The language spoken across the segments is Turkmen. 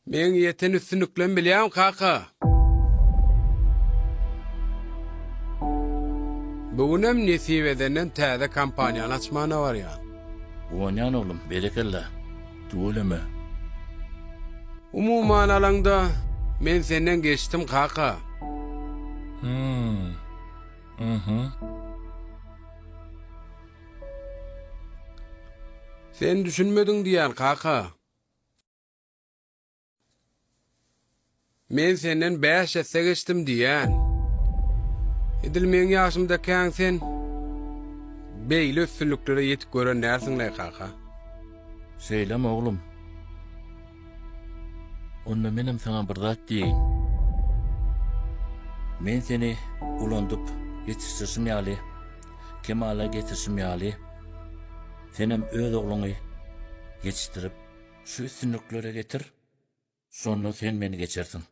Men yeten üstünlüklen bilýän kaka. Bugunem nesibedenden täze kampaniýany açmana var ya. Oňan oğlum, berekella. Tuğuleme. Umuman alanda men senden geçtim kaka. Sen düşünmedin diýen kaka. Men senden 5 ýaşa geçtim diýen. Edil men ýaşymda kän sen beýle üstünlüklere ýetip gören näsiňle kaka. Söyleme oğlum. Onda menem sana bir zat diýin. Men seni ulandyp ýetirşirmýäli, kemala getirşirmýäli. Senem öz ogluňy geçtirip şu üstünlüklere getir. Sonra sen meni geçersin.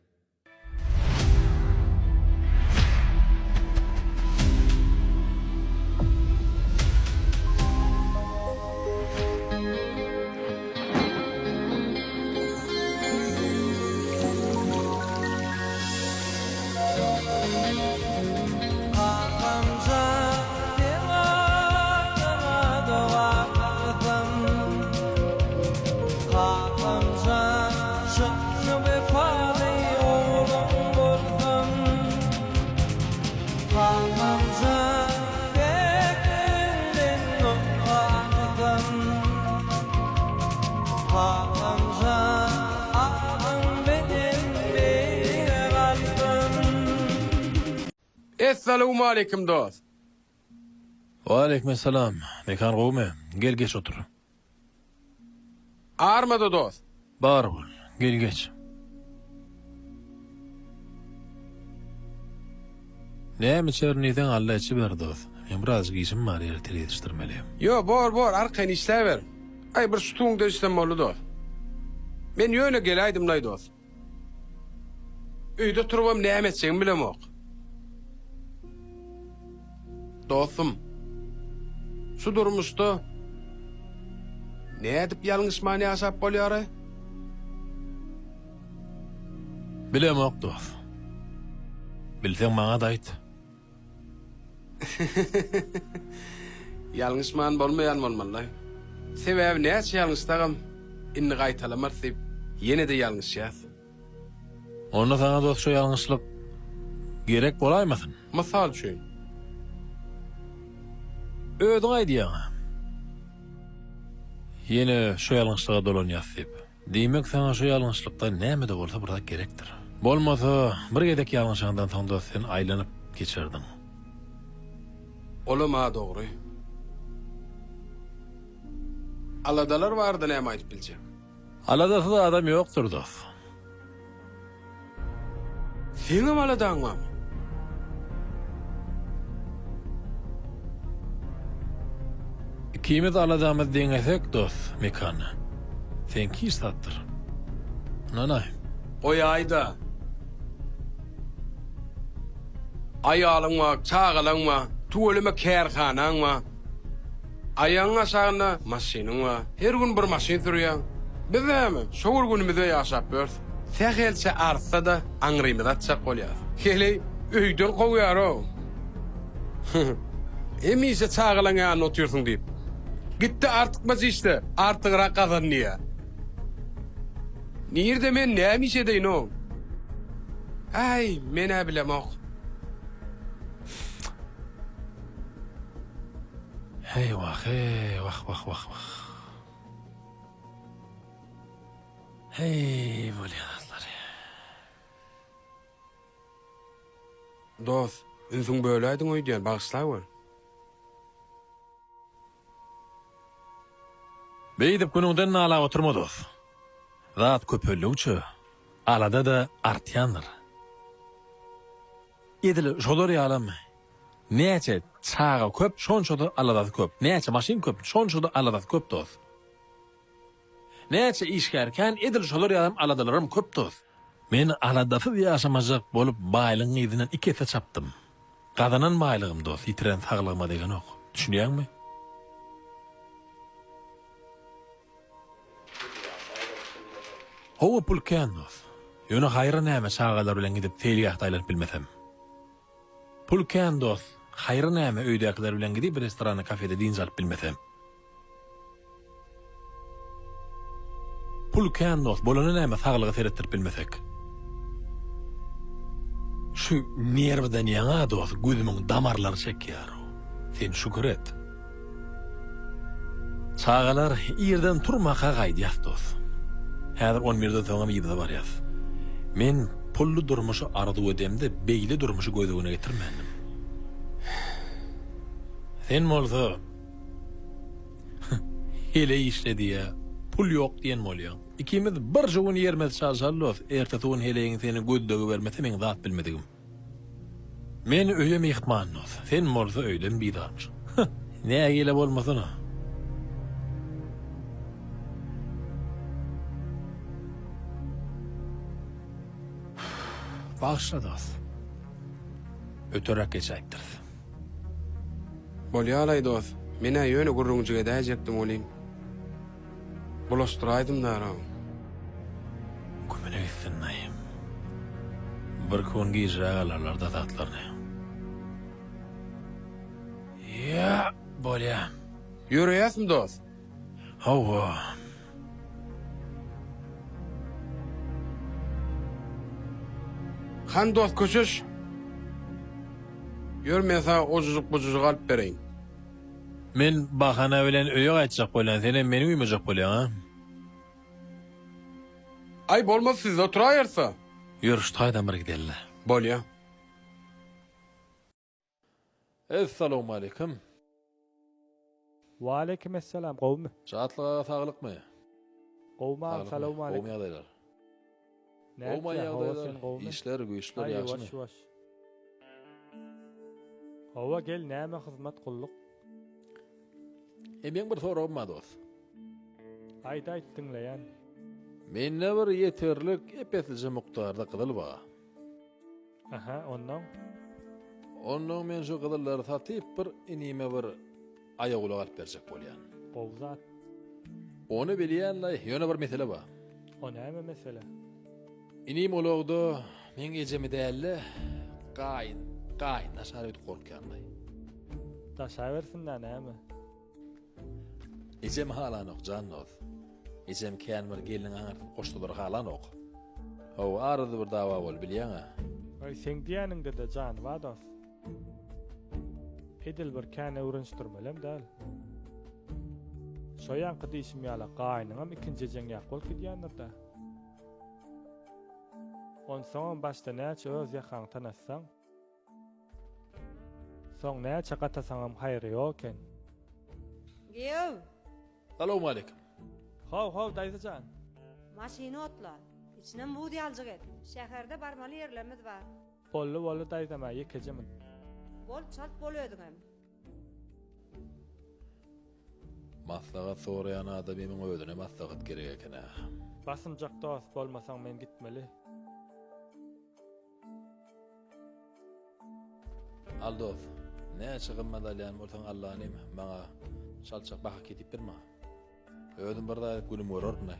Esselamu aleyküm dost. Aleykümselam. Mekan Gome. Gel geç otur. Armada dost. Bar ol. Gel geç. Ne içerniden Allah içi ver dost. Men biraz giysim var yer yetiştirmeliyim. Yo bor arkayn işlever. Ay bir sütüňde işlemeli dost. Men ýöne gelaýdym lay dost. Öýde turubam näme etseň bilemok. Dostum, şu durmuşda ne edip ýalňyşmany ýaşap bolýar? Bilemok dost. Bilseň maňa da aýt. Ýalňyşman bolmaýan bolmaly. Sebäbi näçe ýalňyşdagam inni gaýtalamar diýip ýene de ýalňyşýas. Onda sana dost şu ýalňyşlyk gerek bolaýmasyn? Mysal üçin. Ödün aýdýan. Yine şu ýalňyşlyga dolanýas diýip. Diýmek sana şu ýalňyşlykda näme de bolsa burada gerekdir. Bolmasa bir gedek ýalňyşyňdan soň da sen aýlanyp geçerdin. Olam ha dogry. Aladalar bardy näme aýdyp biljek. Aladasy da adam ýokdur dost. Seňem aladaňmy? Kimet aladamız deňesek dost mekana. Sen ki satdyr. Nanay. Oy aýda. Aýalyňma, çağalaňma, tuwelime kärhanaňma. Aýaňa sagna maşynyňma. Her gün bir maşyn sürýär. Bizemi şogur günümizde ýaşap bör. Sähelse arsa da aňrymyda çak bolýar. Hele öýden gowýar o. Emise çağalaňa anlatýarsyň diýip. Gitti artykmaz işte. Artygyrak gazanýar. Nirde men näme iş edeýin o? Ay, mene bilemok. Hey vah. Hey bolýarlar. Dost, üzüň böläýdiň öýdän bagyşlaýar. Beýdip günüňden nala oturma dost. Zat köpöllüçü. Alada da artýandyr. Edil şolar ýalam. Näçe çağa köp, şonço da alada köp. Näçe maşyn köp, şonço da alada köp dost. Näçe işgärken edil şolar ýalam aladalaryň köp dost. Men aladasy ýaşamajak bolup baýlyň ýedinden 2 ete çapdym. Gazanan baýlygym dost, ýitiren saglygyma degen ok. Düşünýärmi? Hova pulkan dost. Ýöne hayra näme çağalar bilen gidip teliýat aýlanyp bilmesem. Pulkan dost, hayra näme öýdäkiler bilen gidip bir restorana, kafede dinç alyp bilmesem. Pulkan dost, bolany näme saglygy seretdirip bilmesek. Şu nerwden ýaňa dost, gözümiň damarlary çekýär. Sen şükür et. Çağalar ýerden turmaka gaýdýas dost. Häzir 11-de soňam ýygyda barýas. Men pullu durmuşy arzu edemde beýli durmuşy gözüne getirmendim. Sen bolsa hele işlediýä, pul ýok diýen bolýan. İkimiz bir jowun ýermez çaşallos, ertesi heleň seni gözdögi bermese men zat bilmedigim. Men öýe mehmannos, sen bolsa öýden bidarmyş. Nägile bolmasyn? Bağışla dost. Ötörek geçäkdir. Bolýarly dost. Mene ýöne gurrunçyga däjekdim bolýan. Bulaşdyraýdym dara. Kömele gitsin näýim. Bir gün gijragalarda zatlarny. Ya, bolýa. Ýöreýäsmi dost? Hawa. Han dost köçüş. Ýörmen sana ojujuk alyp bereýin. Men bahana bilen öýe gaýtjak bolan, sen meni uýmajak bolýan, ha? Ay bolmaz siz oturaýarsa. Ýürüş taýdan bir gidelle. Bolýa. Assalamu alaykum. Wa alaykum assalam qowmy. Şatlyga saglykmy? Qowma assalamu alaykum. Qowmy ýagdaýlar. Näme ýagdaýlar? İşler güýçler ýaşmy? Hawa gel näme hyzmat qullyk? Men bir soragym bar dost. Aýda aýtdyňlaýan. Menne bir ýeterlik epetlice mukdarda gyzyl bar. Aha, ondan. Ondan men şu gyzyllary satyp bir inime bir aýaguly alyp berjek bolýan. Gowzat. Onu bilýänler, ýöne bir mesele bar. O näme mesele? İnim olagda men gejemi dälle gaýyn naşaryp gorkýandy. Taşawersinden näme? Ejem halanok jannoz. Ejem känmir gelin aňartyp goşdylar halanok. Hawa arada bir dawa bol bilýän-a. Ay sen diýäniňde de jan wadas. Edil bir kän öwrenişdirmelem däl. Şoýan qydysym ýala gaýnyňam ikinji jeň ýak bolup gidýändir da. On soň başda näçe öz ýakan tanassaň, soň näçe gatasaňam haýry ýoken. Giýew. Assalamu alaykum. Haw daýsajan. Maşyna otla. İçinden buğday aljak et. Şäherde barmaly ýerlerimiz bar. Bolly daýsama ýekejemin. Bol çalt bolýardyň hem. Maslahat sorayan adam benim ödüne maslahat gerek ekene. Basymjak dost bolmasaň men gitmeli. Aldof, ne çıgın madalyan bolsaň Allah'ım bana çalçak baka ketip berme. Ödüm bir da günüm görürne.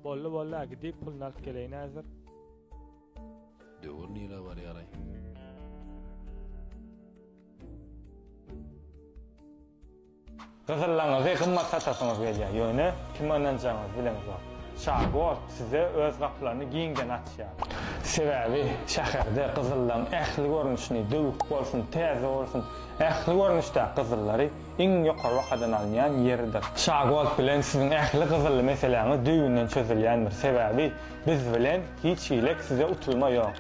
Bolly gidip pulny alyp geleýin häzir. Döwür nira bar ýaray. Gyzyllaňyzy gymmat satasyňyz gelýär. Ýöne kim ananjaňyz bilen bar. Şagort size öz gapylaryny giňden açýar. Sebäbi şäherde gyzyllaň ähli görnüşini döwük bolsun, täze bolsun, ähli görnüşde gyzyllary iň ýokary wakadan alýan ýerdir. Şagort bilen siziň ähli gyzylly meseleňi düýünden çözülýändir. Sebäbi biz bilen hiç hilek size utulma ýok.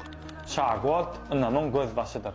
Şagort ynamyň göz başydyr.